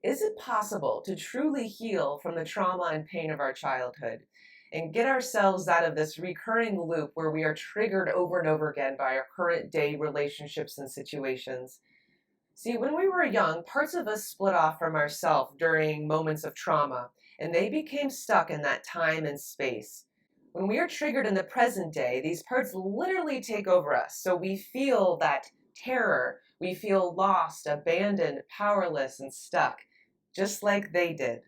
Is it possible to truly heal from the trauma and pain of our childhood and get ourselves out of this recurring loop where we are triggered over and over again by our current day relationships and situations? See, when we were young, parts of us split off from ourselves during moments of trauma, and they became stuck in that time and space. When we are triggered in the present day, these parts literally take over us. So we feel that terror, we feel lost, abandoned, powerless, and stuck, just like they did.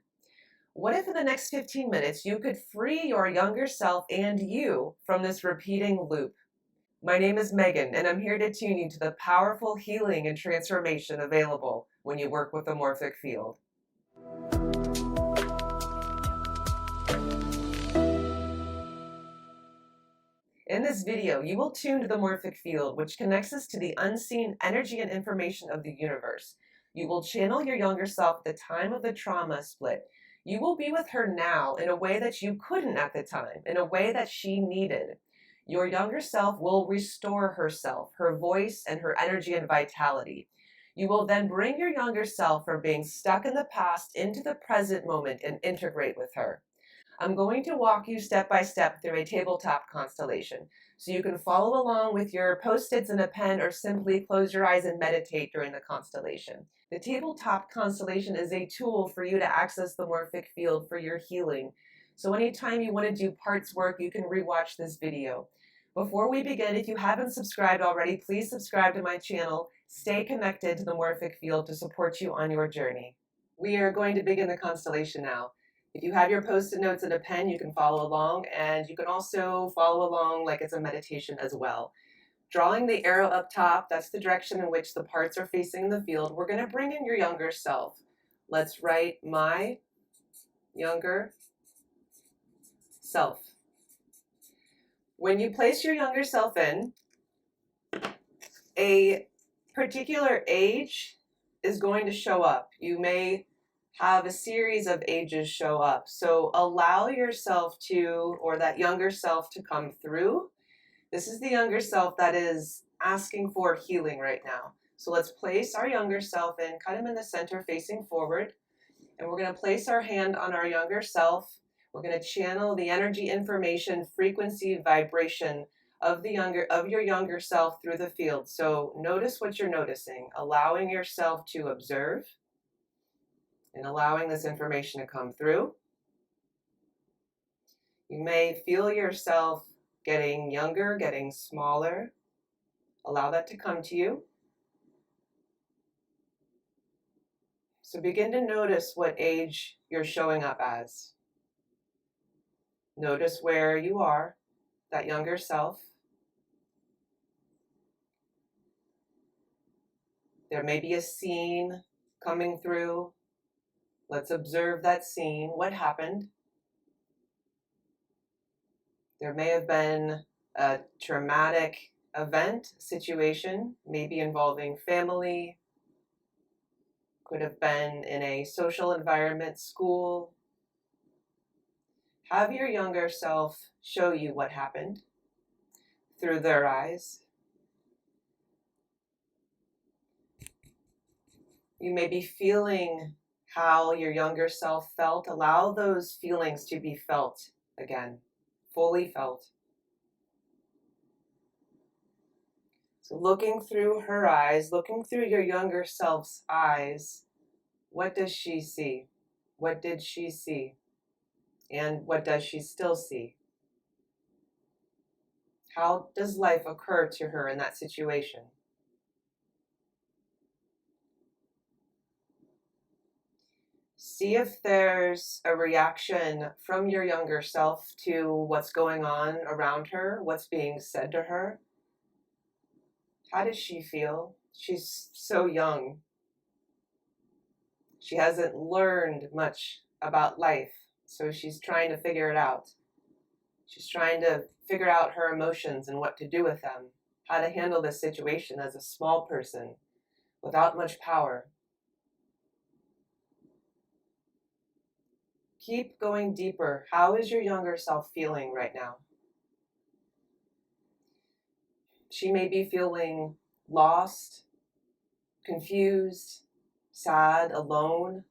What if in the next 15 minutes you could free your younger self and you from this repeating loop? My name is Megan, and I'm here to tune you to the powerful healing and transformation available when you work with the morphic field. In this video, you will tune to the morphic field, which connects us to the unseen energy and information of the universe. You will channel your younger self at the time of the trauma split. You will be with her now in a way that you couldn't at the time, in a way that she needed. Your younger self will restore herself, her voice, and her energy and vitality. You will then bring your younger self from being stuck in the past into the present moment and integrate with her. I'm going to walk you step by step through a tabletop constellation, so you can follow along with your post-its and a pen or simply close your eyes and meditate during the constellation. The tabletop constellation is a tool for you to access the morphic field for your healing. So anytime you want to do parts work, you can rewatch this video. Before we begin, if you haven't subscribed already, please subscribe to my channel. Stay connected to the morphic field to support you on your journey. We are going to begin the constellation now. If you have your post-it notes and a pen, you can follow along, and you can also follow along like it's a meditation as well. Drawing the arrow up top, that's the direction in which the parts are facing the field. We're going to bring in your younger self. Let's write my younger self. When you place your younger self in, a particular age is going to show up. You may have a series of ages show up. So allow yourself to, or that younger self to come through. This is the younger self that is asking for healing right now. So let's place our younger self in, cut him in the center facing forward. And we're going to place our hand on our younger self. We're going to channel the energy, information, frequency, vibration of your younger self through the field. So notice what you're noticing, allowing yourself to observe and allowing this information to come through. You may feel yourself getting younger, getting smaller. Allow that to come to you. So begin to notice what age you're showing up as. Notice where you are, that younger self. There may be a scene coming through. Let's observe that scene. What happened? There may have been a traumatic event, situation, maybe involving family. Could have been in a social environment, school. Have your younger self show you what happened through their eyes. You may be feeling how your younger self felt. Allow those feelings to be felt again, fully felt. So looking through her eyes, looking through your younger self's eyes, what does she see? What did she see? And what does she still see? How does life occur to her in that situation? See if there's a reaction from your younger self to what's going on around her, what's being said to her. How does she feel? She's so young. She hasn't learned much about life, so she's trying to figure it out. She's trying to figure out her emotions and what to do with them, how to handle this situation as a small person without much power. Keep going deeper. How is your younger self feeling right now? She may be feeling lost, confused, sad, alone.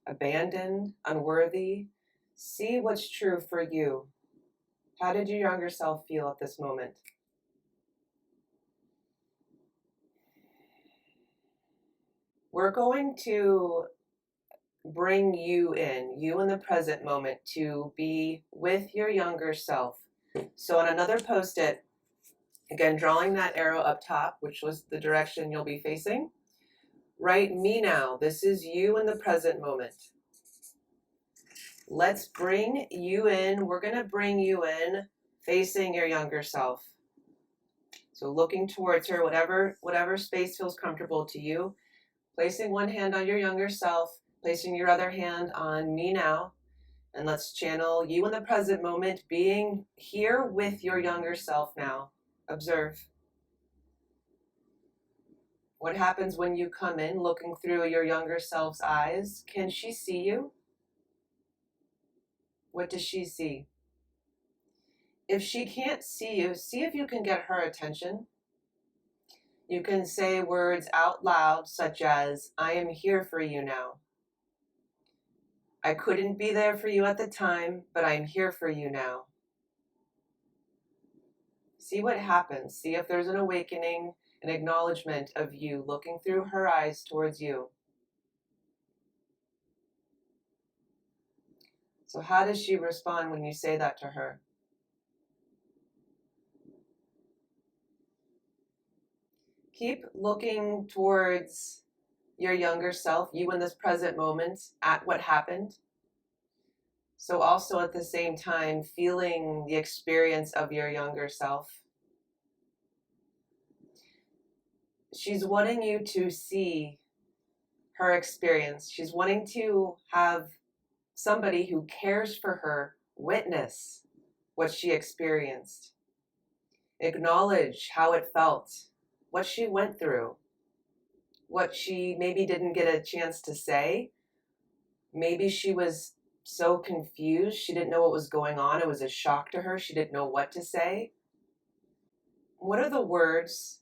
abandoned, unworthy. See what's true for you. How did your younger self feel at this moment? We're going to bring you in the present moment, to be with your younger self. So on another post-it, again, drawing that arrow up top, which was the direction you'll be facing, write me now. This is you in the present moment. Let's bring you in. We're going to bring you in facing your younger self. So looking towards her, whatever space feels comfortable to you. Placing one hand on your younger self, placing your other hand on me now. And let's channel you in the present moment, being here with your younger self now. Observe. What happens when you come in looking through your younger self's eyes? Can she see you? What does she see? If she can't see you, see if you can get her attention. You can say words out loud such as, I am here for you now. I couldn't be there for you at the time, but I'm here for you now. See what happens. See if there's an awakening, an acknowledgement of you looking through her eyes towards you. So how does she respond when you say that to her? Keep looking towards your younger self, you in this present moment, at what happened. So also at the same time, feeling the experience of your younger self. She's wanting you to see her experience. She's wanting to have somebody who cares for her witness what she experienced. Acknowledge how it felt, what she went through, what she maybe didn't get a chance to say. Maybe she was so confused, she didn't know what was going on. It was a shock to her. She didn't know what to say. What are the words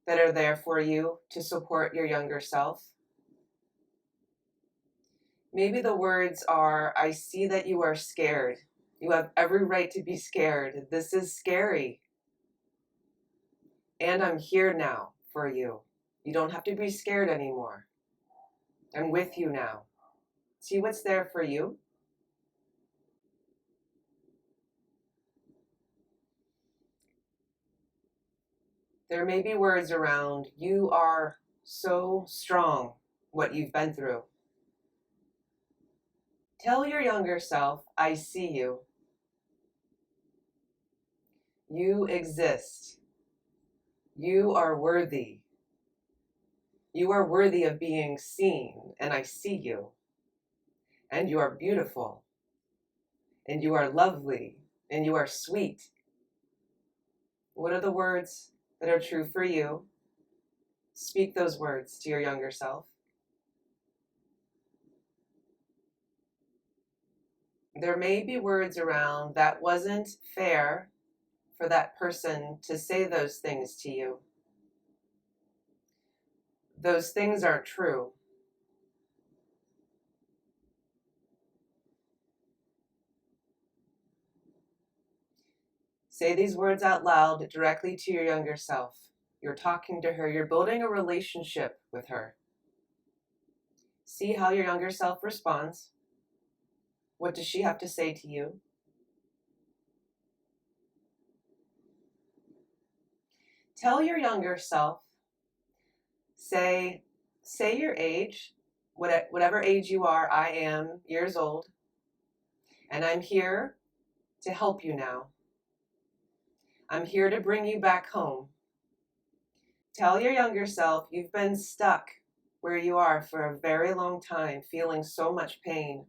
that are there for you to support your younger self? Maybe the words are, I see that you are scared. You have every right to be scared. This is scary. And I'm here now for you. You don't have to be scared anymore. I'm with you now. See what's there for you. There may be words around, you are so strong, what you've been through. Tell your younger self, I see you. You exist. You are worthy. You are worthy of being seen, and I see you. And you are beautiful. And you are lovely. And you are sweet. What are the words that are true for you? Speak those words to your younger self. There may be words around that wasn't fair for that person to say those things to you. Those things aren't true. Say these words out loud directly to your younger self. You're talking to her. You're building a relationship with her. See how your younger self responds. What does she have to say to you? Tell your younger self, say your age, whatever age you are. I am years old, and I'm here to help you now. I'm here to bring you back home. Tell your younger self you've been stuck where you are for a very long time, feeling so much pain.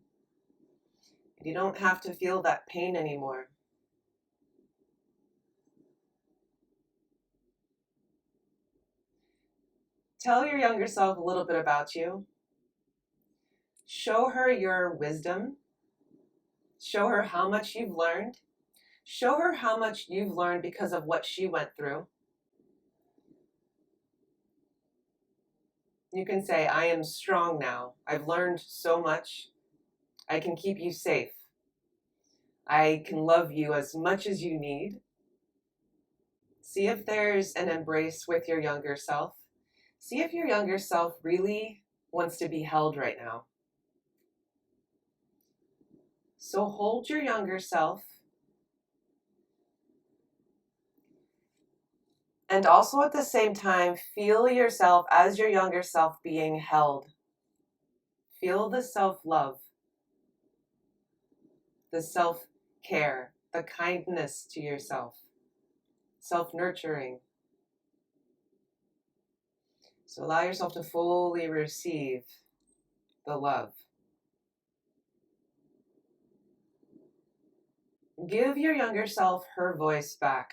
You don't have to feel that pain anymore. Tell your younger self a little bit about you. Show her your wisdom. Show her how much you've learned. Show her how much you've learned because of what she went through. You can say, I am strong now. I've learned so much. I can keep you safe. I can love you as much as you need. See if there's an embrace with your younger self. See if your younger self really wants to be held right now. So hold your younger self. And also at the same time, feel yourself as your younger self being held. Feel the self-love, the self-care, the kindness to yourself, self-nurturing. So allow yourself to fully receive the love. Give your younger self her voice back.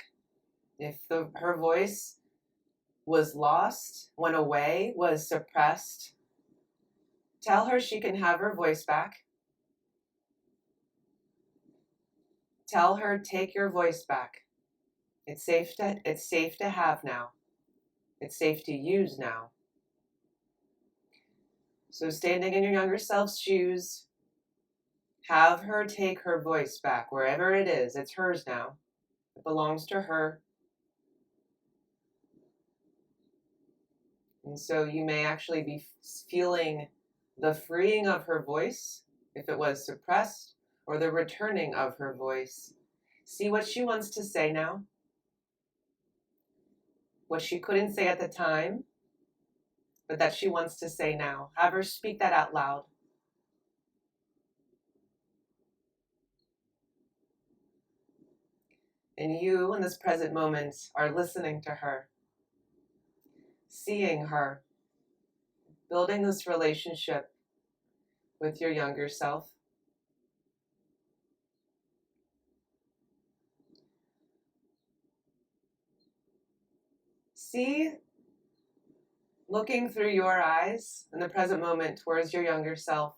If her voice was lost, went away, was suppressed, tell her she can have her voice back. Tell her, take your voice back. It's safe to have now. It's safe to use now. So standing in your younger self's shoes, have her take her voice back wherever it is. It's hers now. It belongs to her. And so you may actually be feeling the freeing of her voice, if it was suppressed, or the returning of her voice. See what she wants to say now. What she couldn't say at the time, but that she wants to say now. Have her speak that out loud. And you, in this present moment, are listening to her, seeing her, building this relationship with your younger self. See, looking through your eyes in the present moment towards your younger self,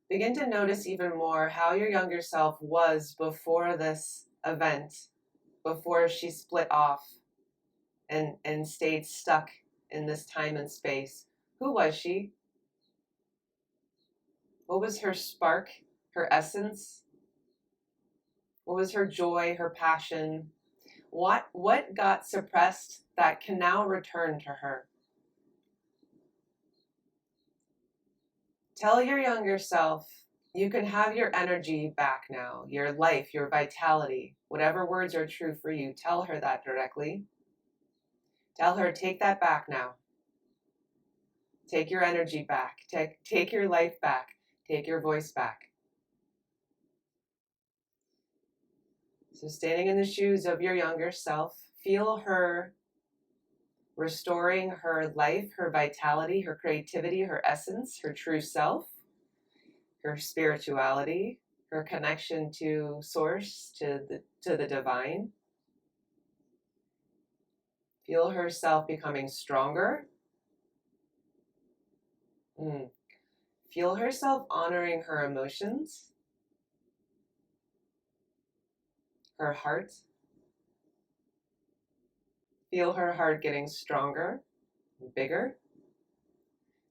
begin to notice even more how your younger self was before this event, before she split off and stayed stuck in this time and space. Who was she? What was her spark, her essence? What was her joy, her passion? What got suppressed that can now return to her? Tell your younger self you can have your energy back now, your life, your vitality, whatever words are true for you. Tell her that directly. Tell her, take that back now. Take your energy back. Take your life back. Take your voice back. So standing in the shoes of your younger self, feel her restoring her life, her vitality, her creativity, her essence, her true self, her spirituality, her connection to source, to the divine. Feel herself becoming stronger. Feel herself honoring her emotions, her heart. Feel her heart getting stronger and bigger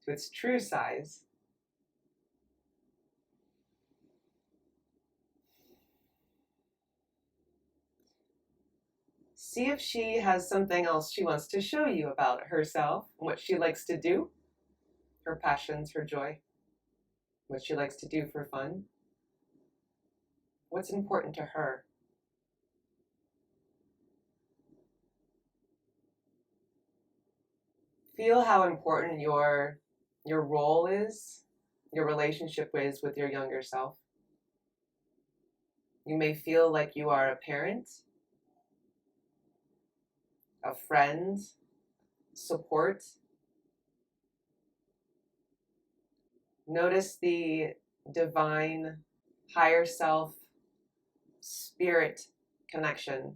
to its true size. See if she has something else she wants to show you about herself, what she likes to do, her passions, her joy, what she likes to do for fun, what's important to her. Feel how important your role is, your relationship is with your younger self. You may feel like you are a parent, a friend, support. Notice the divine, higher self, spirit connection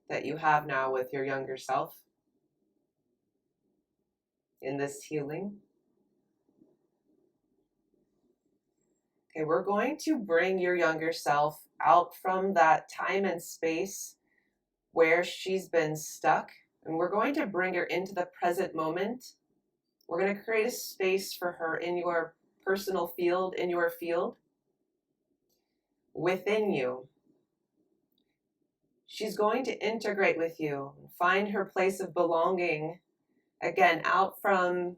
that you have now with your younger self in this healing. Okay, we're going to bring your younger self out from that time and space where she's been stuck, and we're going to bring her into the present moment We're going to create a space for her in your personal field, in your field, within you. She's going to integrate with you, find her place of belonging, again, out from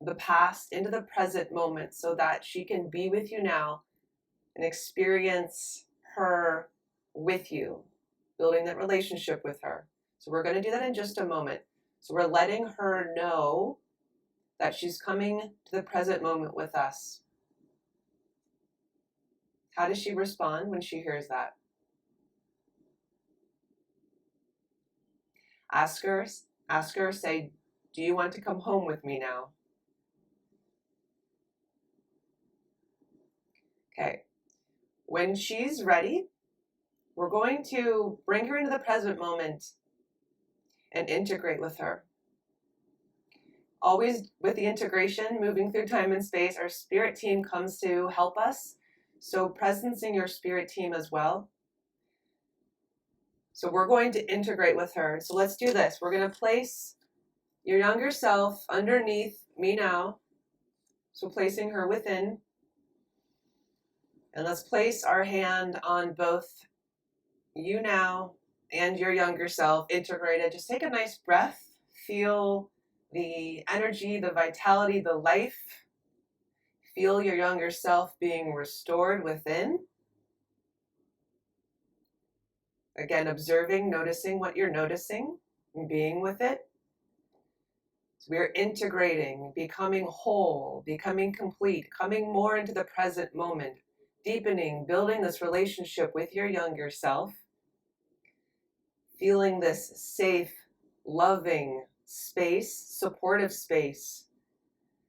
the past into the present moment so that she can be with you now and experience her with you, building that relationship with her. So we're going to do that in just a moment. So we're letting her know that she's coming to the present moment with us. How does she respond when she hears that? Ask her, say, do you want to come home with me now? Okay. When she's ready, we're going to bring her into the present moment and integrate with her. Always with the integration, moving through time and space, our spirit team comes to help us. So presencing your spirit team as well. So we're going to integrate with her. So let's do this. We're going to place your younger self underneath me now. So placing her within. And let's place our hand on both you now and your younger self integrated. Just take a nice breath. Feel the energy, the vitality, the life. Feel your younger self being restored within. Again, observing, noticing what you're noticing, and being with it. So we are integrating, becoming whole, becoming complete, coming more into the present moment, deepening, building this relationship with your younger self, feeling this safe, loving space, supportive space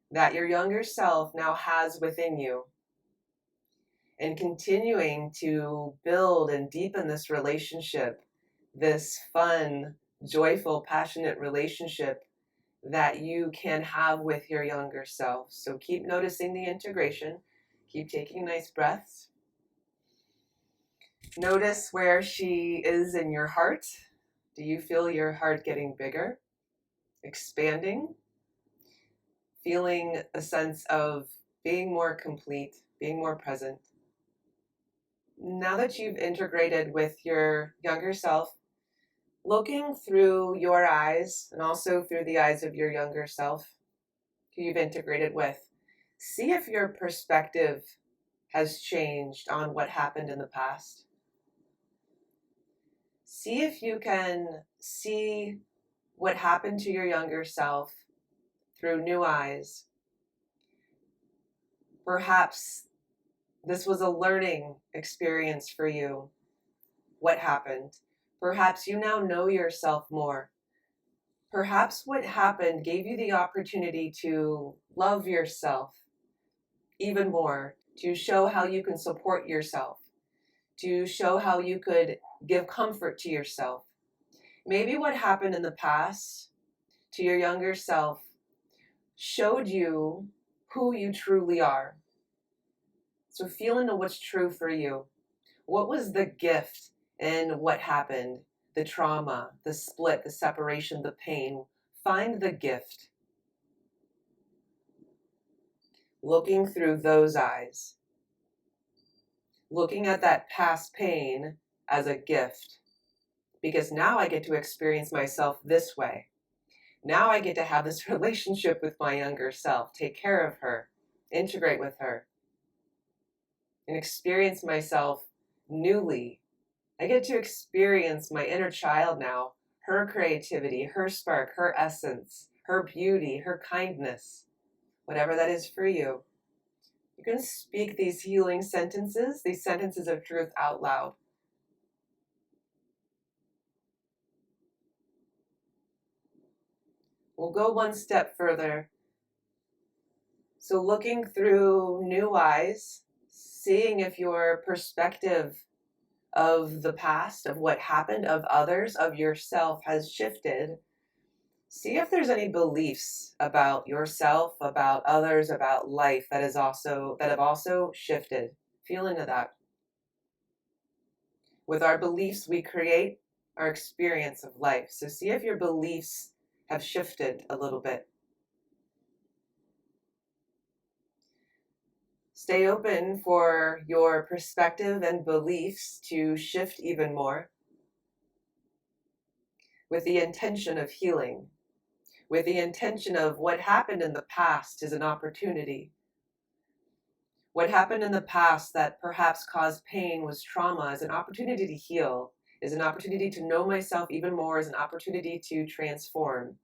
that your younger self now has within you. And continuing to build and deepen this relationship, this fun, joyful, passionate relationship that you can have with your younger self. So keep noticing the integration. Keep taking nice breaths. Notice where she is in your heart. Do you feel your heart getting bigger, expanding, feeling a sense of being more complete, being more present? Now that you've integrated with your younger self, looking through your eyes and also through the eyes of your younger self, who you've integrated with, see if your perspective has changed on what happened in the past. See if you can see what happened to your younger self through new eyes. Perhaps this was a learning experience for you. What happened? Perhaps you now know yourself more. Perhaps what happened gave you the opportunity to love yourself even more, to show how you can support yourself, to show how you could give comfort to yourself. Maybe what happened in the past to your younger self showed you who you truly are. So feel into what's true for you. What was the gift in what happened? The trauma, the split, the separation, the pain. Find the gift. Looking through those eyes. Looking at that past pain as a gift. Because now I get to experience myself this way. Now I get to have this relationship with my younger self, take care of her, integrate with her, and experience myself newly. I get to experience my inner child now, her creativity, her spark, her essence, her beauty, her kindness, whatever that is for you. You can speak these healing sentences, these sentences of truth out loud. We'll go one step further. So looking through new eyes, seeing if your perspective of the past, of what happened, of others, of yourself has shifted. See if there's any beliefs about yourself, about others, about life that have also shifted. Feel into that. With our beliefs, we create our experience of life. So see if your beliefs have shifted a little bit. Stay open for your perspective and beliefs to shift even more with the intention of healing, with the intention of what happened in the past is an opportunity. What happened in the past that perhaps caused pain was trauma is an opportunity to heal, is an opportunity to know myself even more, is an opportunity to transform.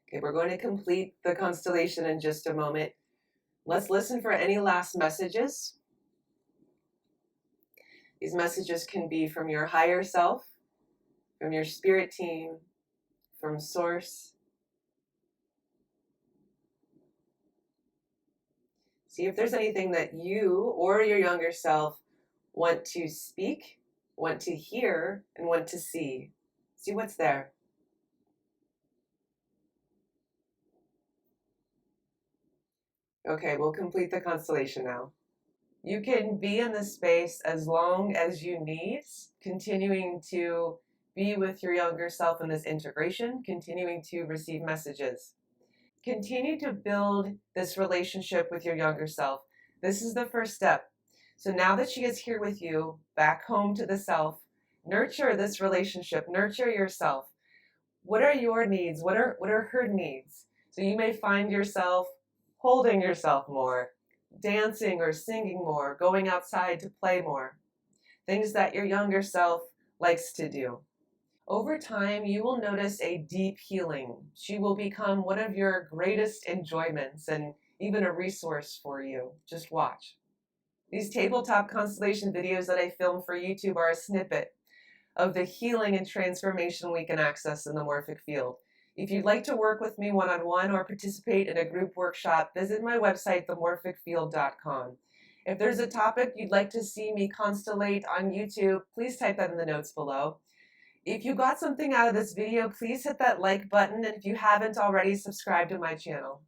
Okay, we're going to complete the constellation in just a moment. Let's listen for any last messages. These messages can be from your higher self, from your spirit team, from source. See if there's anything that you or your younger self want to speak, want to hear, and want to see. See what's there. Okay, we'll complete the constellation now. You can be in this space as long as you need, continuing to be with your younger self in this integration, continuing to receive messages. Continue to build this relationship with your younger self. This is the first step. So now that she is here with you, back home to the self, nurture this relationship, nurture yourself. What are your needs? What are her needs? So you may find yourself holding yourself more, dancing or singing more, going outside to play more. Things that your younger self likes to do. Over time, you will notice a deep healing. She will become one of your greatest enjoyments and even a resource for you. Just watch. These tabletop constellation videos that I film for YouTube are a snippet of the healing and transformation we can access in the morphic field. If you'd like to work with me one-on-one or participate in a group workshop, visit my website, themorphicfield.com. If there's a topic you'd like to see me constellate on YouTube, please type that in the notes below. If you got something out of this video, please hit that like button, and if you haven't already, subscribe to my channel.